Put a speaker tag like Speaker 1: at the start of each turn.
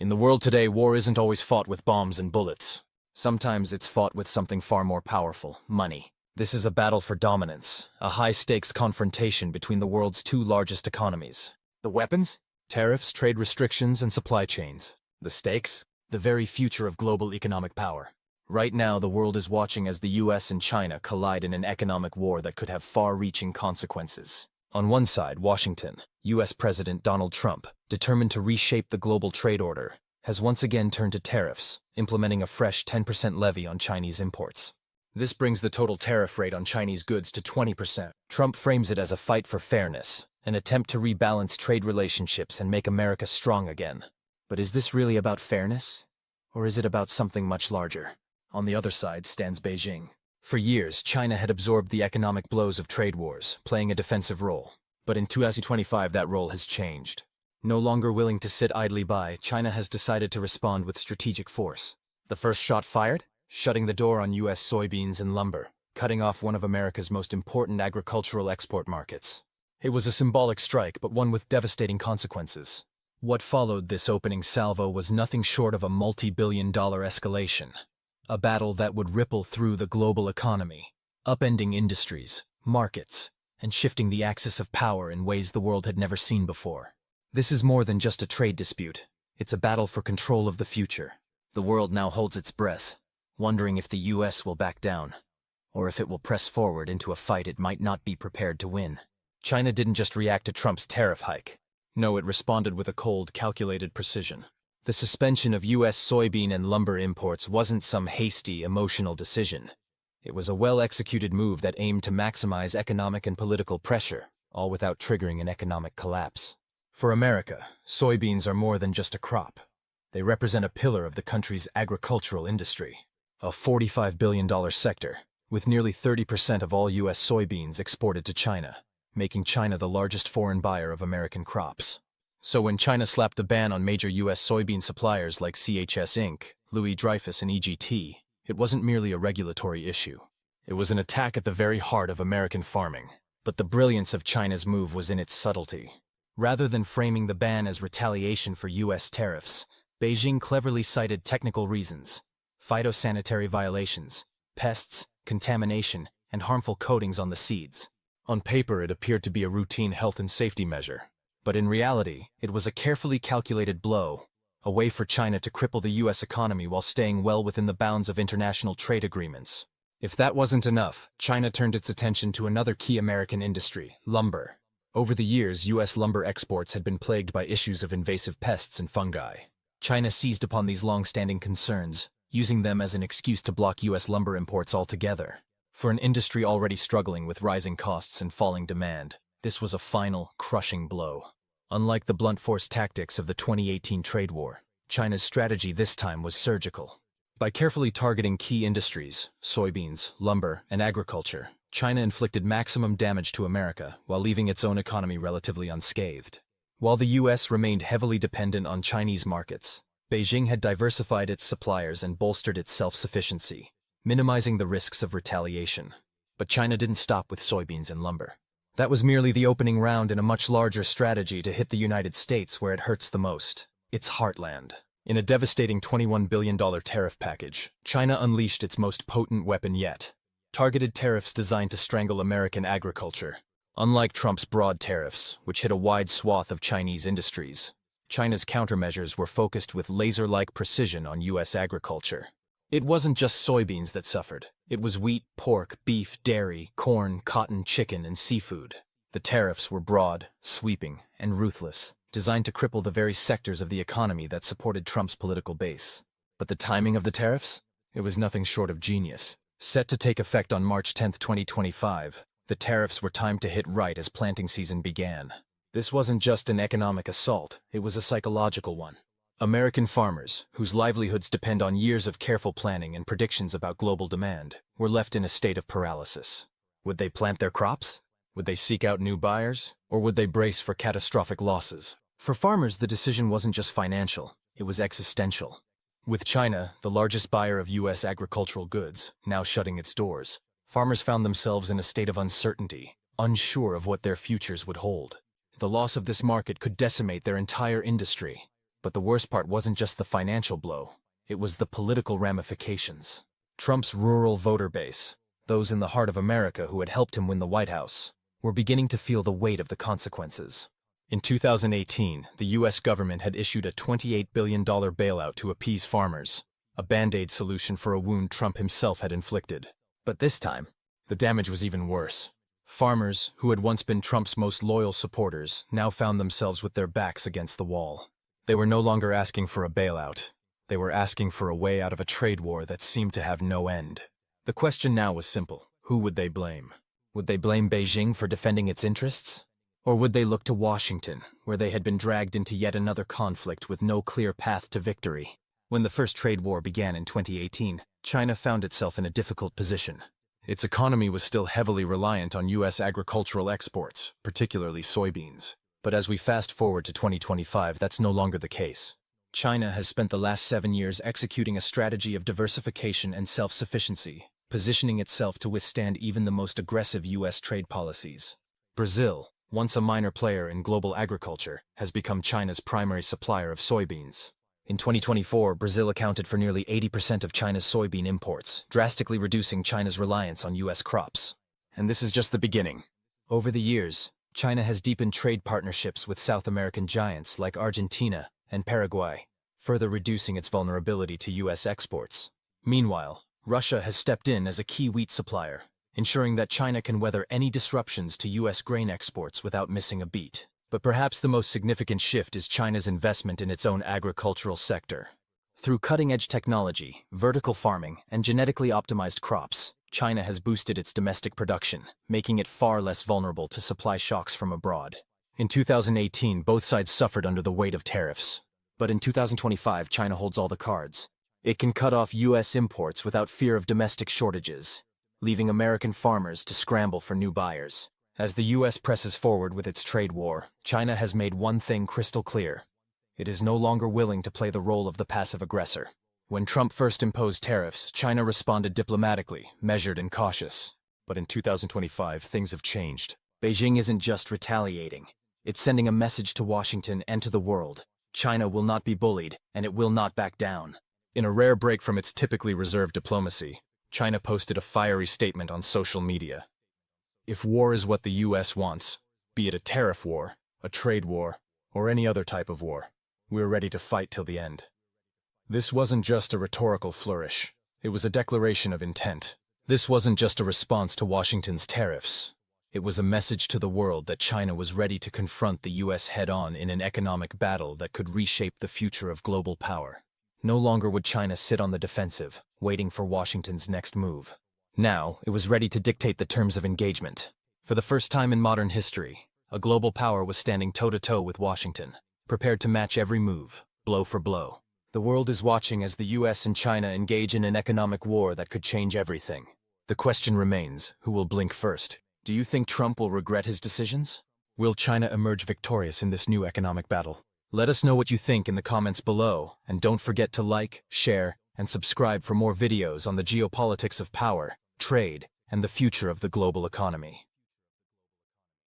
Speaker 1: In the world today, war isn't always fought with bombs and bullets. Sometimes it's fought with something far more powerful: money. This is a battle for dominance, a high-stakes confrontation between the world's two largest economies. The weapons? Tariffs, trade restrictions, and supply chains. The stakes? The very future of global economic power. Right now, the world is watching as the US and China collide in an economic war that could have far-reaching consequences. On one side, Washington, US President Donald Trump, determined to reshape the global trade order, has once again turned to tariffs, implementing a fresh 10% levy on Chinese imports. This brings the total tariff rate on Chinese goods to 20%. Trump frames it as a fight for fairness, an attempt to rebalance trade relationships and make America strong again. But is this really about fairness? Or is it about something much larger? On the other side stands Beijing. For years, China had absorbed the economic blows of trade wars, playing a defensive role. But in 2025, that role has changed. No longer willing to sit idly by, China has decided to respond with strategic force. The first shot fired? Shutting the door on US soybeans and lumber, cutting off one of America's most important agricultural export markets. It was a symbolic strike, but one with devastating consequences. What followed this opening salvo was nothing short of a multi-billion-dollar escalation. A battle that would ripple through the global economy, upending industries, markets, and shifting the axis of power in ways the world had never seen before. This is more than just a trade dispute. It's a battle for control of the future. The world now holds its breath, wondering if the US will back down, or if it will press forward into a fight it might not be prepared to win. China didn't just react to Trump's tariff hike. No, it responded with a cold, calculated precision. The suspension of US soybean and lumber imports wasn't some hasty, emotional decision. It was a well-executed move that aimed to maximize economic and political pressure, all without triggering an economic collapse. For America, soybeans are more than just a crop. They represent a pillar of the country's agricultural industry, a $45 billion sector, with nearly 30% of all US soybeans exported to China, making China the largest foreign buyer of American crops. So when China slapped a ban on major US soybean suppliers like CHS Inc., Louis Dreyfus, and EGT, it wasn't merely a regulatory issue. It was an attack at the very heart of American farming. But the brilliance of China's move was in its subtlety. Rather than framing the ban as retaliation for US tariffs, Beijing cleverly cited technical reasons: phytosanitary violations, pests, contamination, and harmful coatings on the seeds. On paper, it appeared to be a routine health and safety measure. But in reality, it was a carefully calculated blow, a way for China to cripple the US economy while staying well within the bounds of international trade agreements. If that wasn't enough, China turned its attention to another key American industry: lumber. Over the years, US lumber exports had been plagued by issues of invasive pests and fungi. China seized upon these long-standing concerns, using them as an excuse to block US lumber imports altogether. For an industry already struggling with rising costs and falling demand, this was a final, crushing blow. Unlike the blunt force tactics of the 2018 trade war, China's strategy this time was surgical. By carefully targeting key industries, soybeans, lumber, and agriculture, China inflicted maximum damage to America while leaving its own economy relatively unscathed. While the US remained heavily dependent on Chinese markets, Beijing had diversified its suppliers and bolstered its self-sufficiency, minimizing the risks of retaliation. But China didn't stop with soybeans and lumber. That was merely the opening round in a much larger strategy to hit the United States where it hurts the most: its heartland. In a devastating $21 billion tariff package, China unleashed its most potent weapon yet: targeted tariffs designed to strangle American agriculture. Unlike Trump's broad tariffs, which hit a wide swath of Chinese industries, China's countermeasures were focused with laser-like precision on US agriculture. It wasn't just soybeans that suffered. It was wheat, pork, beef, dairy, corn, cotton, chicken, and seafood. The tariffs were broad, sweeping, and ruthless, designed to cripple the very sectors of the economy that supported Trump's political base. But the timing of the tariffs? It was nothing short of genius. Set to take effect on March 10, 2025, the tariffs were timed to hit right as planting season began. This wasn't just an economic assault, it was a psychological one. American farmers, whose livelihoods depend on years of careful planning and predictions about global demand, were left in a state of paralysis. Would they plant their crops? Would they seek out new buyers? Or would they brace for catastrophic losses? For farmers, the decision wasn't just financial, it was existential. With China, the largest buyer of US agricultural goods, now shutting its doors, farmers found themselves in a state of uncertainty, unsure of what their futures would hold. The loss of this market could decimate their entire industry. But the worst part wasn't just the financial blow. It was the political ramifications. Trump's rural voter base, those in the heart of America who had helped him win the White House, were beginning to feel the weight of the consequences. In 2018, the U.S. government had issued a $28 billion bailout to appease farmers, a band-aid solution for a wound Trump himself had inflicted. But this time, the damage was even worse. Farmers, who had once been Trump's most loyal supporters, now found themselves with their backs against the wall. They were no longer asking for a bailout. They were asking for a way out of a trade war that seemed to have no end. The question now was simple. Who would they blame? Would they blame Beijing for defending its interests? Or would they look to Washington, where they had been dragged into yet another conflict with no clear path to victory? When the first trade war began in 2018, China found itself in a difficult position. Its economy was still heavily reliant on U.S. agricultural exports, particularly soybeans. But as we fast forward to 2025, that's no longer the case. China has spent the last 7 years executing a strategy of diversification and self-sufficiency, positioning itself to withstand even the most aggressive U.S. trade policies. Brazil, once a minor player in global agriculture, has become China's primary supplier of soybeans. In 2024, Brazil accounted for nearly 80% of China's soybean imports, drastically reducing China's reliance on U.S. crops. And this is just the beginning. Over the years, China has deepened trade partnerships with South American giants like Argentina and Paraguay, further reducing its vulnerability to U.S. exports. Meanwhile, Russia has stepped in as a key wheat supplier, ensuring that China can weather any disruptions to U.S. grain exports without missing a beat. But perhaps the most significant shift is China's investment in its own agricultural sector. Through cutting-edge technology, vertical farming, and genetically optimized crops, China has boosted its domestic production, making it far less vulnerable to supply shocks from abroad. In 2018, both sides suffered under the weight of tariffs. But in 2025, China holds all the cards. It can cut off U.S. imports without fear of domestic shortages, leaving American farmers to scramble for new buyers. As the U.S. presses forward with its trade war, China has made one thing crystal clear. It is no longer willing to play the role of the passive aggressor. When Trump first imposed tariffs, China responded diplomatically, measured and cautious. But in 2025, things have changed. Beijing isn't just retaliating. It's sending a message to Washington and to the world. China will not be bullied, and it will not back down. In a rare break from its typically reserved diplomacy, China posted a fiery statement on social media. If war is what the U.S. wants, be it a tariff war, a trade war, or any other type of war, we're ready to fight till the end. This wasn't just a rhetorical flourish. It was a declaration of intent. This wasn't just a response to Washington's tariffs. It was a message to the world that China was ready to confront the U.S. head-on in an economic battle that could reshape the future of global power. No longer would China sit on the defensive, waiting for Washington's next move. Now, it was ready to dictate the terms of engagement. For the first time in modern history, a global power was standing toe-to-toe with Washington, prepared to match every move, blow for blow. The world is watching as the U.S. and China engage in an economic war that could change everything. The question remains, who will blink first? Do you think Trump will regret his decisions? Will China emerge victorious in this new economic battle? Let us know what you think in the comments below, and don't forget to like, share, and subscribe for more videos on the geopolitics of power, trade, and the future of the global economy.